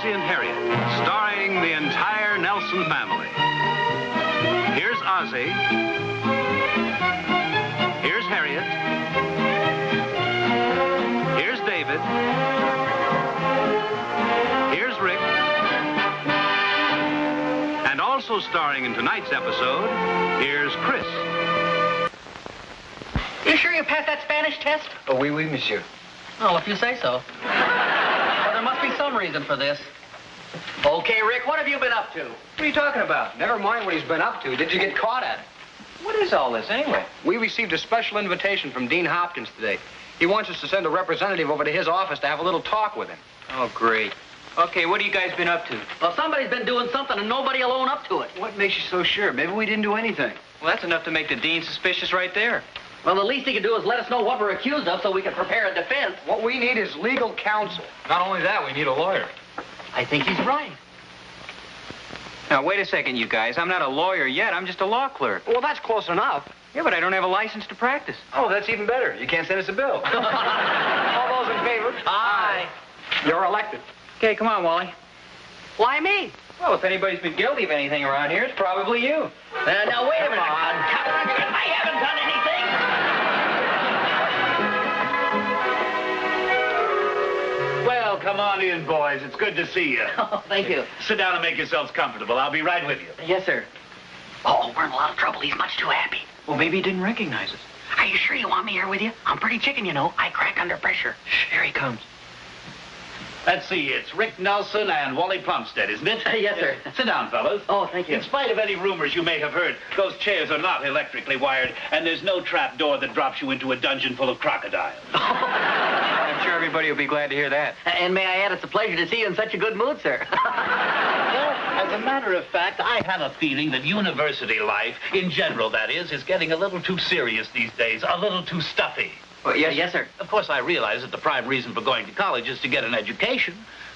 Ozzie&Harriet, starring the entire Nelson family. Here's Ozzie. Here's Harriet. Here's David. Here's Rick. And also starring in tonight's episode, here's Chris. You sure you passed that Spanish test? Oh, oui, monsieur. Well, if you say so. Well, there must be some reason for this. Okay, Rick, what have you been up to? What are you talking about? Never mind what he's been up to. Did you get caught at it? What is all this, anyway? We received a special invitation from Dean Hopkins today. He wants us to send a representative over to his office to have a little talk with him. Oh, great. Okay, what have you guys been up to? Well, somebody's been doing something and nobody will own up to it. What makes you so sure? Maybe we didn't do anything. Well, that's enough to make the dean suspicious right there. Well, the least he can do is let us know what we're accused of so we can prepare a defense. What we need is legal counsel. Not only that, we need a lawyer. I think he's right. Now, wait a second, you guys. I'm not a lawyer yet. I'm just a law clerk. Well, that's close enough. Yeah, but I don't have a license to practice. Oh, that's even better. You can't send us a bill. All those in favor? Aye. You're elected. Okay, come on, Wally. Why me? Well, if anybody's been guilty of anything around here, it's probably you. Now, wait a minute. I haven't done anything. Well, come on in, boys. It's good to see you. Oh, thank you. Sit down and make yourselves comfortable. I'll be right with you. Yes, sir. Oh, we're in a lot of trouble. He's much too happy. Well, maybe he didn't recognize us. Are you sure you want me here with you? I'm pretty chicken, you know. I crack under pressure. Shh, here he comes. Let's see. It's Rick Nelson and Wally Plumstead, isn't it? Yes, sir. Sit down, fellas. Oh, thank you. In spite of any rumors you may have heard, those chairs are not electrically wired, and there's no trap door that drops you into a dungeon full of crocodiles. I'm sure everybody will be glad to hear that. And may I add, it's a pleasure to see you in such a good mood, sir. Well, as a matter of fact, I have a feeling that university life, in general, that is getting a little too serious these days, a little too stuffy. Well, Yes, sir. Of course, I realize that the prime reason for going to college is to get an education,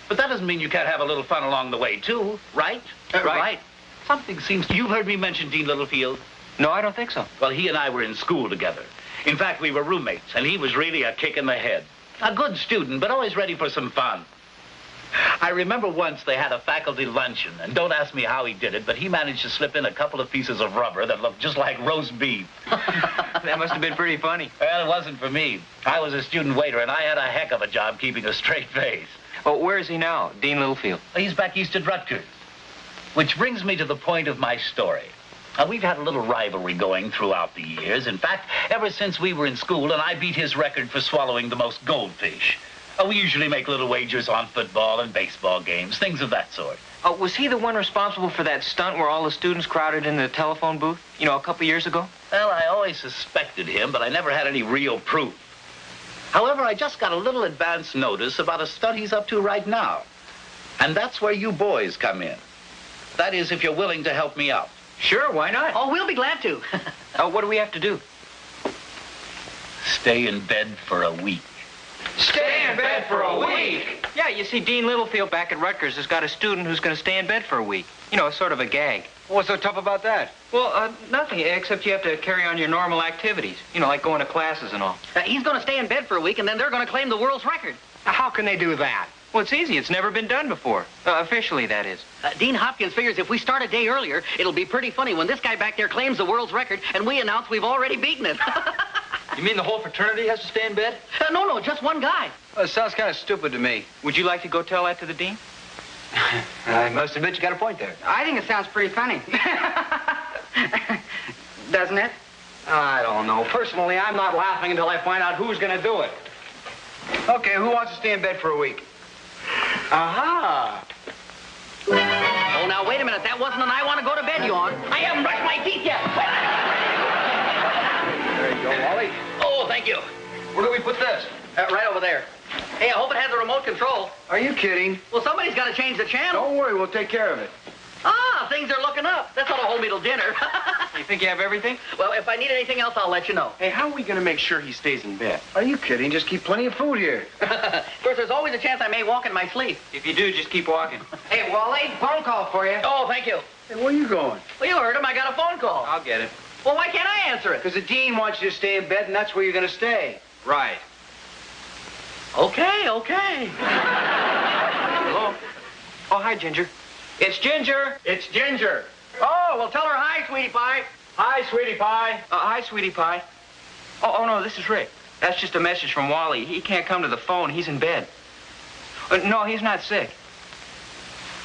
but that doesn't mean you can't have a little fun along the way, too, right? Right. Something seems to... You've heard me mention Dean Littlefield? No, I don't think so. Well, he and I were in school together. In fact, we were roommates, and he was really a kick in the head. A good student, but always ready for some fun. I remember once they had a faculty luncheon, and don't ask me how he did it, but he managed to slip in a couple of pieces of rubber that looked just like roast beef. That must have been pretty funny. Well, it wasn't for me. I was a student waiter, and I had a heck of a job keeping a straight face. Well, where is he now, Dean Littlefield? He's back east at Rutgers. Which brings me to the point of my story. Now, we've had a little rivalry going throughout the years. In fact, ever since we were in school, and I beat his record for swallowing the most goldfish. We usually make little wagers on football and baseball games, things of that sort. Was he the one responsible for that stunt where all the students crowded in the telephone booth, you know, a couple years ago? Well, I always suspected him, but I never had any real proof. However, I just got a little advance notice about a stunt he's up to right now. And that's where you boys come in. That is, if you're willing to help me out. Sure, why not? Oh, we'll be glad to. What do we have to do? Stay in bed for a week. Stay in bed for a week? Yeah, you see, Dean Littlefield back at Rutgers has got a student who's going to stay in bed for a week. You know, sort of a gag. What's so tough about that? Well, nothing, except you have to carry on your normal activities. You know, like going to classes and all. He's going to stay in bed for a week, and then they're going to claim the world's record. Now, how can they do that? Well, it's easy. It's never been done before. Officially, that is. Dean Hopkins figures if we start a day earlier, it'll be pretty funny when this guy back there claims the world's record, and we announce we've already beaten it. You mean the whole fraternity has to stay in bed? No, just one guy. Well, it sounds kind of stupid to me. Would you like to go tell that to the dean? I must admit you got a point there. I think it sounds pretty funny. Doesn't it? I don't know. Personally, I'm not laughing until I find out who's going to do it. Okay, who wants to stay in bed for a week? Aha! Oh, now, wait a minute. That wasn't an I want to go to bed yawn. I haven't brushed my teeth yet. There you go, Wally. Oh, thank you. Where do we put this? Right over there. Hey, I hope it has a remote control. Are you kidding? Well, somebody's got to change the channel. Don't worry, we'll take care of it. Ah, things are looking up. That's ought to hold me till dinner. You think you have everything? Well, if I need anything else, I'll let you know. Hey, how are we going to make sure he stays in bed? Are you kidding? Just keep plenty of food here. Of course, there's always a chance I may walk in my sleep. If you do, just keep walking. Hey, Wally, phone call for you. Oh, thank you. Hey, where are you going? Well, you heard him. I got a phone call. I'll get it. Well, why can't I answer it? Because the dean wants you to stay in bed, and that's where you're going to stay. Right. Okay. Hello? Oh, hi, Ginger. It's Ginger. It's Ginger. Oh, well, tell her hi, sweetie pie. Hi, sweetie pie. Hi, sweetie pie. Oh, no, this is Rick. That's just a message from Wally. He can't come to the phone. He's in bed. No, he's not sick.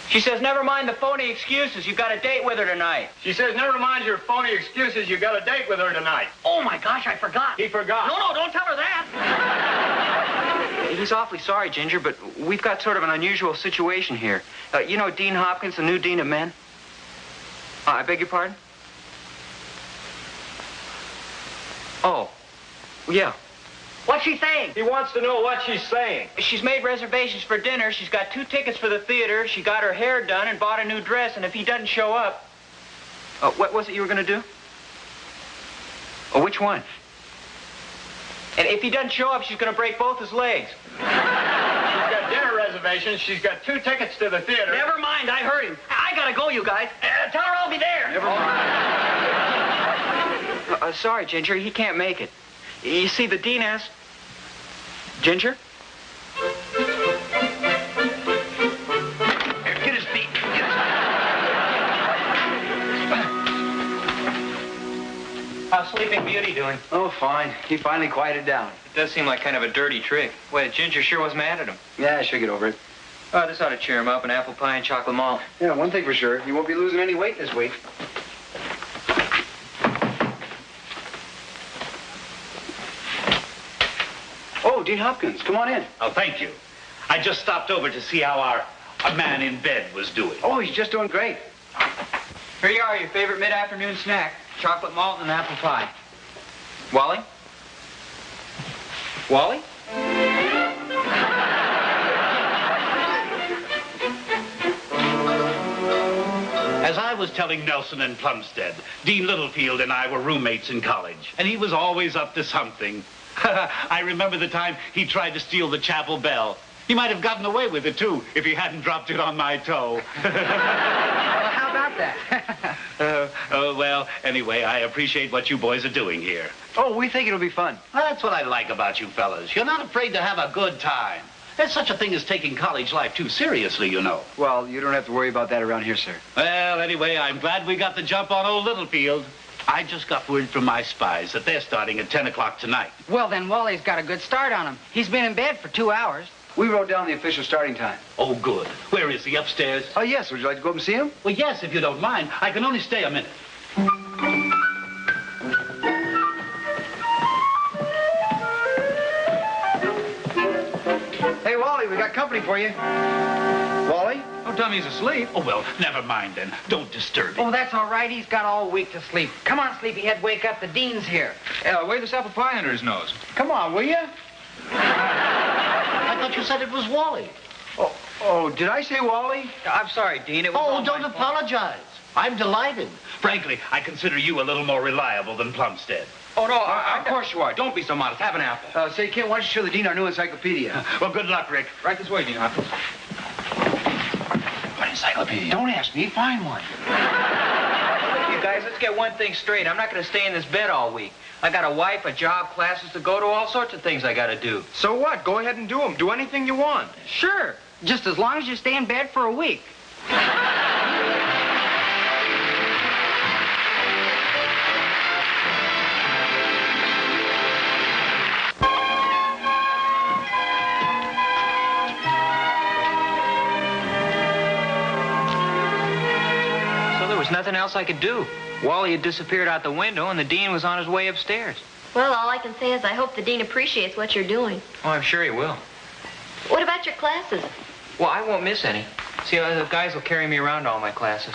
She says, never mind the phony excuses. You got a date with her tonight. She says, never mind your phony excuses. You got a date with her tonight. Oh, my gosh, I forgot. He forgot. No, don't tell her that. He's awfully sorry, Ginger, but we've got sort of an unusual situation here. You know Dean Hopkins, the new dean of men? I beg your pardon? Oh, yeah. What's she saying? He wants to know what she's saying. She's made reservations for dinner. She's got 2 tickets for the theater. She got her hair done and bought a new dress. And if he doesn't show up... what was it you were going to do? Oh, which one? And if he doesn't show up, she's going to break both his legs. She's got dinner reservations. She's got 2 tickets to the theater. Never mind, I heard him. I gotta go, you guys. Tell her I'll be there. Never mind. Sorry, Ginger, he can't make it. You see, the dean asked... Ginger? Here, get his feet. Get his How's Sleeping Beauty doing? Oh, fine. He finally quieted down. It does seem like kind of a dirty trick. Well, Ginger sure was mad at him. Yeah, I should get over it. Oh, this ought to cheer him up, an apple pie and chocolate malt. Yeah, one thing for sure. He won't be losing any weight this week. Oh, Dean Hopkins, come on in. Oh, thank you. I just stopped over to see how our man in bed was doing. Oh, he's just doing great. Here you are, your favorite mid-afternoon snack. Chocolate malt and an apple pie. Wally? Wally? As I was telling Nelson and Plumstead, Dean Littlefield and I were roommates in college, and he was always up to something. I remember the time he tried to steal the chapel bell. He might have gotten away with it, too, if he hadn't dropped it on my toe. Well, how about that? Well, anyway, I appreciate what you boys are doing here. Oh, we think it'll be fun. That's what I like about you fellas. You're not afraid to have a good time. There's such a thing as taking college life too seriously, you know. Well, you don't have to worry about that around here, sir. Well, anyway, I'm glad we got the jump on old Littlefield. I just got word from my spies that they're starting at 10 o'clock tonight. Well, then Wally's got a good start on him. He's been in bed for 2 hours. We wrote down the official starting time. Oh, good. Where is he? Upstairs? Oh, yes. Would you like to go up and see him? Well, yes, if you don't mind. I can only stay a minute. Hey, Wally, we got company for you. Wally? Don't tell me he's asleep. Oh, well, never mind then. Don't disturb him. Oh, that's all right. He's got all week to sleep. Come on, sleepyhead, wake up. The dean's here. Wave this apple pie under his nose. Come on, will you? I thought you said it was Wally. Oh, did I say Wally? I'm sorry, Dean. It was all Oh, don't my fault. apologize. I'm delighted. Frankly, I consider you a little more reliable than Plumstead. Oh, no, of course you are. Don't be so modest. Have an apple. Say, Kent, why don't you show the dean our new encyclopedia? Well, good luck, Rick. Right this way, Dean Hopkins. What encyclopedia? Don't ask me. Find one. You guys, let's get one thing straight. I'm not going to stay in this bed all week. I got a wife, a job, classes to go to, all sorts of things I got to do. So what? Go ahead and do them. Do anything you want. Sure. Just as long as you stay in bed for a week. There was nothing else I could do. Wally had disappeared out the window, and the dean was on his way upstairs. Well, all I can say is I hope the dean appreciates what you're doing. Oh, I'm sure he will. What about your classes? Well, I won't miss any. See, the guys will carry me around to all my classes.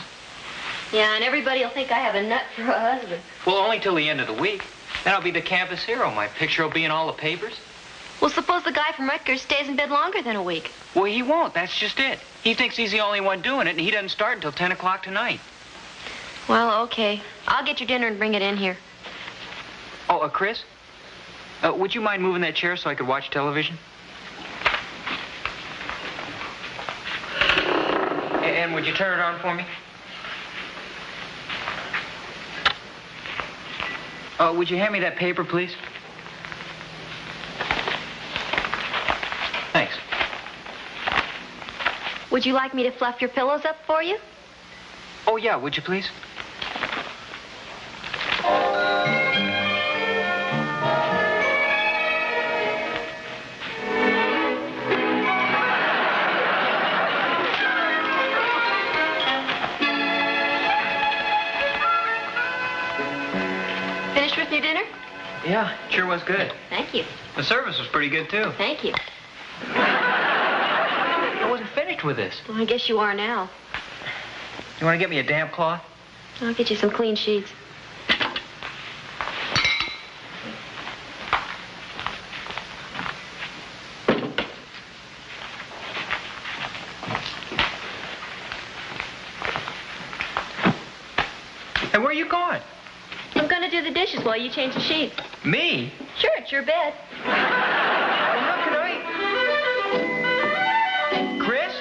Yeah, and everybody will think I have a nut for a husband. Well, only till the end of the week. Then I'll be the campus hero. My picture will be in all the papers. Well, suppose the guy from Rutgers stays in bed longer than a week. Well, he won't. That's just it. He thinks he's the only one doing it, and he doesn't start until 10 o'clock tonight. Well, okay. I'll get your dinner and bring it in here. Oh, Chris? Would you mind moving that chair so I could watch television? And would you turn it on for me? Would you hand me that paper, please? Thanks. Would you like me to fluff your pillows up for you? Oh, yeah, would you please? Finished with your dinner? Yeah, sure was good. Thank you. The service was pretty good, too. Thank you. I wasn't finished with this. Well, I guess you are now. You want to get me a damp cloth? I'll get you some clean sheets. Hey, where are you going? I'm going to do the dishes while you change the sheets. Me? Sure, it's your bed. Well, how can I? Chris?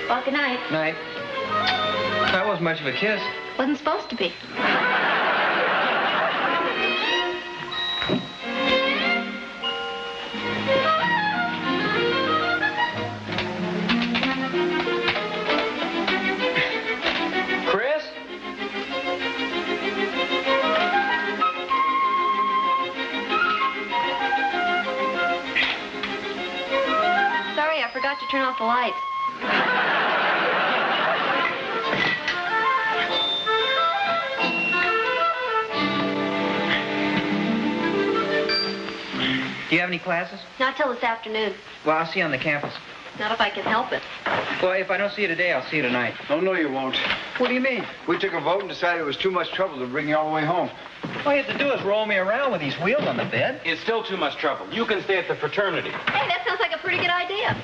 Well, good night. Night. That wasn't much of a kiss. Wasn't supposed to be. Chris? Sorry, I forgot to turn off the lights. Do you have any classes? Not till this afternoon. Well, I'll see you on the campus. Not if I can help it. Well, if I don't see you today, I'll see you tonight. Oh, no, you won't. What do you mean? We took a vote and decided it was too much trouble to bring you all the way home. All you have to do is roll me around with these wheels on the bed. It's still too much trouble. You can stay at the fraternity. Hey, that sounds like a pretty good idea.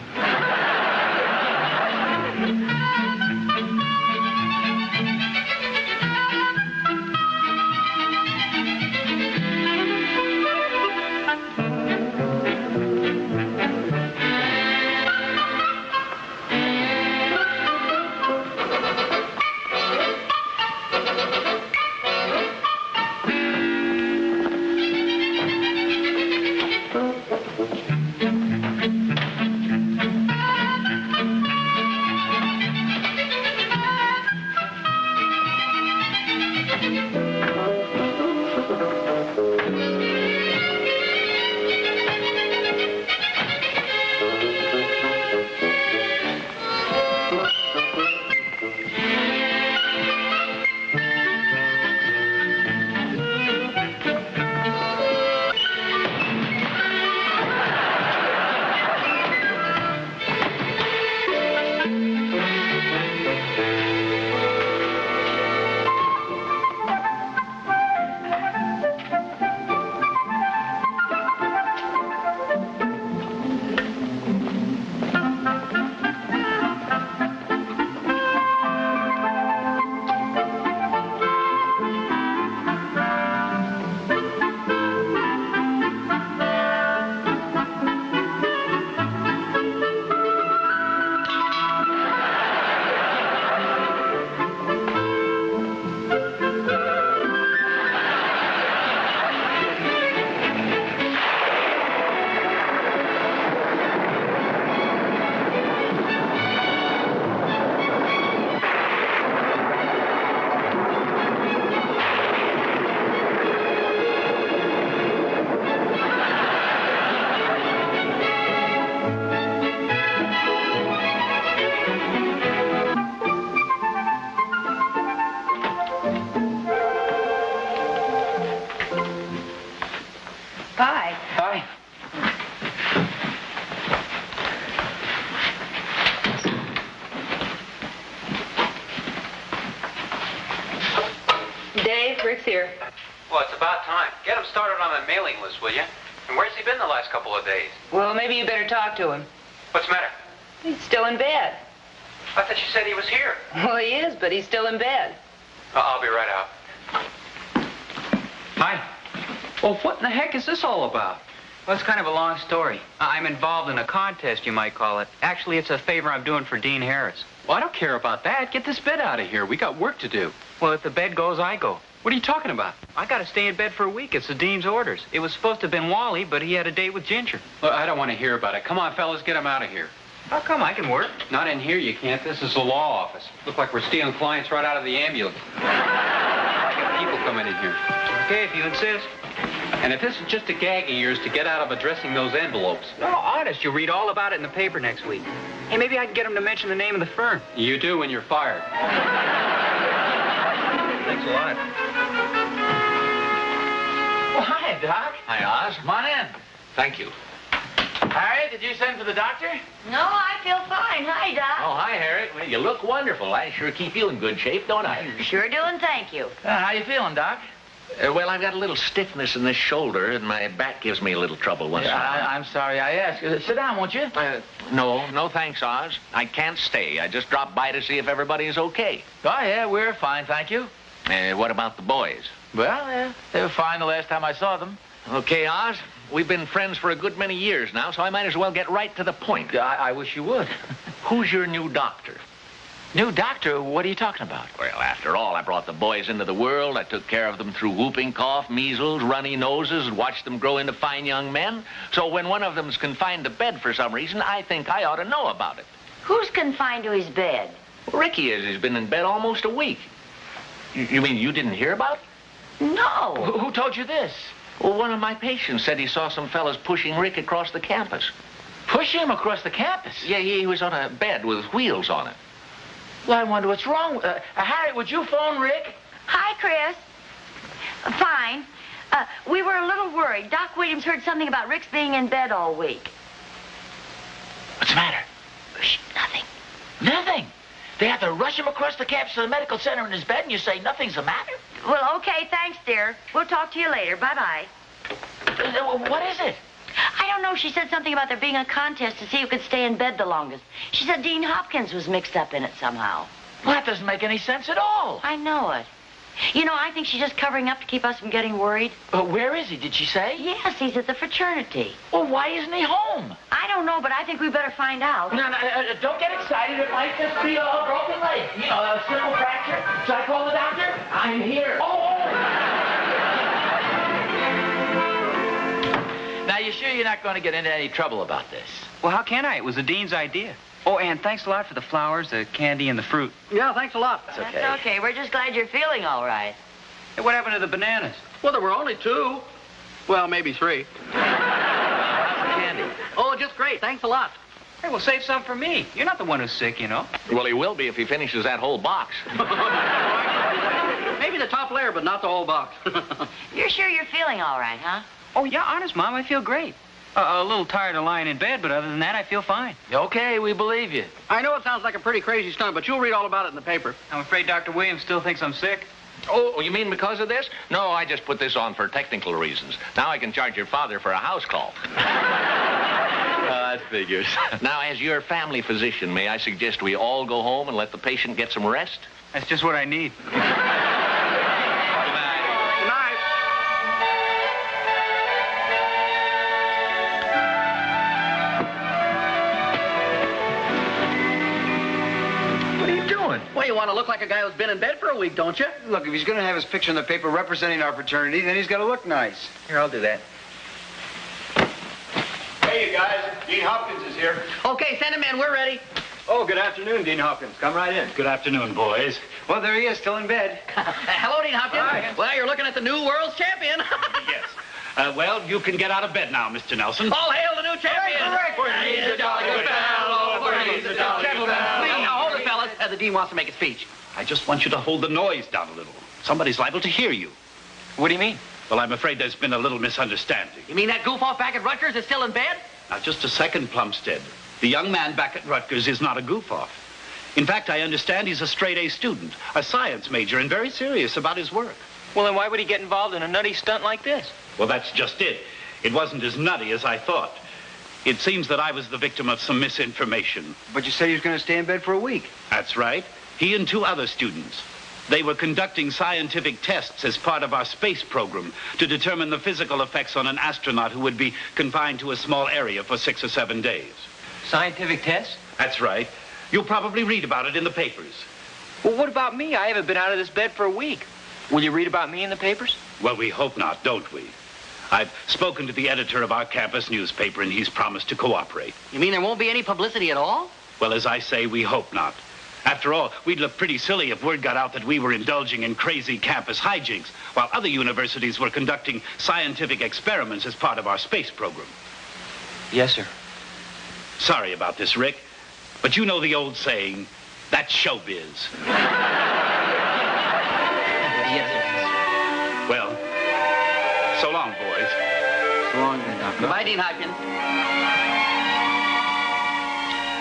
Hi. Hi. Dave, Rick's here. Well, it's about time. Get him started on the mailing list, will you? And where's he been the last couple of days? Well, maybe you better talk to him. What's the matter? He's still in bed. I thought you said he was here. Well, he is, but he's still in bed. I'll be right out. Hi. Well, what in the heck is this all about? Well, it's kind of a long story. I'm involved in a contest, you might call it. Actually, it's a favor I'm doing for Dean Harris. Well, I don't care about that. Get this bed out of here. We got work to do. Well, if the bed goes, I go. What are you talking about? I got to stay in bed for a week. It's the dean's orders. It was supposed to have been Wally, but he had a date with Ginger. Look, I don't want to hear about it. Come on, fellas, get him out of here. How come? I can work. Not in here, you can't. This is the law office. Look like we're stealing clients right out of the ambulance. I got people coming in here. Okay, if you insist. And if this is just a gag of yours to get out of addressing those envelopes. No, honest, you'll read all about it in the paper next week. Hey, maybe I can get him to mention the name of the firm. You do when you're fired. Thanks a lot. Well, hi, Doc. Hi, Oz. Come on in. Thank you. Harriet, did you send for the doctor? No, I feel fine. Hi, Doc. Oh, hi, Harriet. Well, you look wonderful. I sure keep you in good shape, don't I? Sure doing, thank you. How you feeling, Doc? Well, I've got a little stiffness in this shoulder, and my back gives me a little trouble once in a while. I'm sorry I asked. Sit down, won't you? No, thanks, Oz. I can't stay. I just dropped by to see if everybody is okay. Oh, yeah, we're fine, thank you. What about the boys? Well, yeah, they were fine the last time I saw them. Okay, Oz. We've been friends for a good many years now, so I might as well get right to the point. I wish you would. Who's your new doctor? New doctor? What are you talking about? Well, after all, I brought the boys into the world. I took care of them through whooping cough, measles, runny noses, and watched them grow into fine young men. So when one of them's confined to bed for some reason, I think I ought to know about it. Who's confined to his bed? Well, Ricky is. He's been in bed almost a week. You mean you didn't hear about it? No. Who told you this? Well, one of my patients said he saw some fellas pushing Rick across the campus. Push him across the campus? Yeah, he was on a bed with wheels on it. Well, I wonder what's wrong. Harriet, would you phone Rick? Hi, Chris. Fine. We were a little worried. Doc Williams heard something about Rick's being in bed all week. What's the matter? Shh, nothing. Nothing. They have to rush him across the campus to the medical center in his bed, and you say nothing's the matter? Well, okay, thanks, dear. We'll talk to you later. Bye-bye. What is it? I don't know. She said something about there being a contest to see who could stay in bed the longest. She said Dean Hopkins was mixed up in it somehow. Well, that doesn't make any sense at all. I know it. You know, I think she's just covering up to keep us from getting worried. Where is he, did she say? Yes, he's at the fraternity. Well, why isn't he home? I don't know, but I think we better find out. No, don't get excited. It might just be a broken leg. You know, a simple fracture. Should I call the doctor? I'm here. Now, you sure you're not going to get into any trouble about this? Well, how can I? It was the dean's idea. Oh, and thanks a lot for the flowers, the candy, and the fruit. Yeah, thanks a lot. That's okay. We're just glad you're feeling all right. Hey, what happened to the bananas? Well, there were only 2. Well, maybe 3. Candy. Oh, just great. Thanks a lot. Hey, well, save some for me. You're not the one who's sick, you know. Well, he will be if he finishes that whole box. Maybe the top layer, but not the whole box. You're sure you're feeling all right, huh? Oh, yeah, honest, Mom, I feel great. A little tired of lying in bed, but other than that, I feel fine. Okay, we believe you. I know it sounds like a pretty crazy stunt, but you'll read all about it in the paper. I'm afraid Dr. Williams still thinks I'm sick. Oh, you mean because of this? No, I just put this on for technical reasons. Now I can charge your father for a house call. That figures. Now, as your family physician, may I suggest we all go home and let the patient get some rest? That's just what I need. Good night. What are you doing? Well, you want to look like a guy who's been in bed for a week, don't you? Look, if he's going to have his picture in the paper representing our fraternity, then he's got to look nice. Here, I'll do that. Hey, you guys. Dean Hopkins is here. Okay, send him in. We're ready. Oh, good afternoon, Dean Hopkins. Come right in. Good afternoon, boys. Well, there he is, still in bed. Hello, Dean Hopkins. Hi. Well, you're looking at the new world's champion. Yes. Well, you can get out of bed now, Mr. Nelson. All hail the new champion. He's a jolly good fellow. He's a jolly good Gentlemen, fellow. please, now hold it, fellas. The dean wants to make a speech. I just want you to hold the noise down a little. Somebody's liable to hear you. What do you mean? Well, I'm afraid there's been a little misunderstanding. You mean that goof-off back at Rutgers is still in bed? Now, just a second, Plumstead. The young man back at Rutgers is not a goof-off. In fact, I understand he's a straight-A student, a science major, and very serious about his work. Well, then why would he get involved in a nutty stunt like this? Well, that's just it. It wasn't as nutty as I thought. It seems that I was the victim of some misinformation. But you said he was going to stay in bed for a week. That's right. He and 2 other students. They were conducting scientific tests as part of our space program to determine the physical effects on an astronaut who would be confined to a small area for 6 or 7 days. Scientific tests? That's right. You'll probably read about it in the papers. Well, what about me? I haven't been out of this bed for a week. Will you read about me in the papers? Well, we hope not, don't we? I've spoken to the editor of our campus newspaper, and he's promised to cooperate. You mean there won't be any publicity at all? Well, as I say, we hope not. After all, we'd look pretty silly if word got out that we were indulging in crazy campus hijinks, while other universities were conducting scientific experiments as part of our space program. Yes, sir. Sorry about this, Rick, but you know the old saying, that's showbiz. Yes, sir. Well, so long, boys. So long, then, Doctor. Goodbye, Dean Hopkins.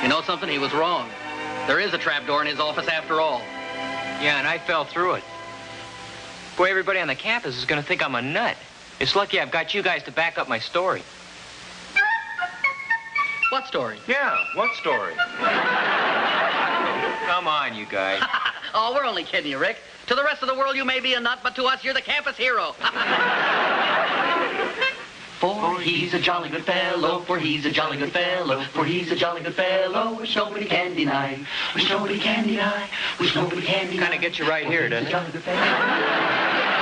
You know something? He was wrong. There is a trapdoor in his office after all. Yeah, and I fell through it. Boy, everybody on the campus is going to think I'm a nut. It's lucky I've got you guys to back up my story. What story? Yeah, what story? Come on, you guys. Oh, we're only kidding you, Rick. To the rest of the world, you may be a nut, but to us, you're the campus hero. For he's a jolly good fellow, for he's a jolly good fellow, for he's a jolly good fellow, which nobody can deny, which nobody can deny, which nobody can deny. Kind of gets you right here, doesn't it? Jolly good fellow.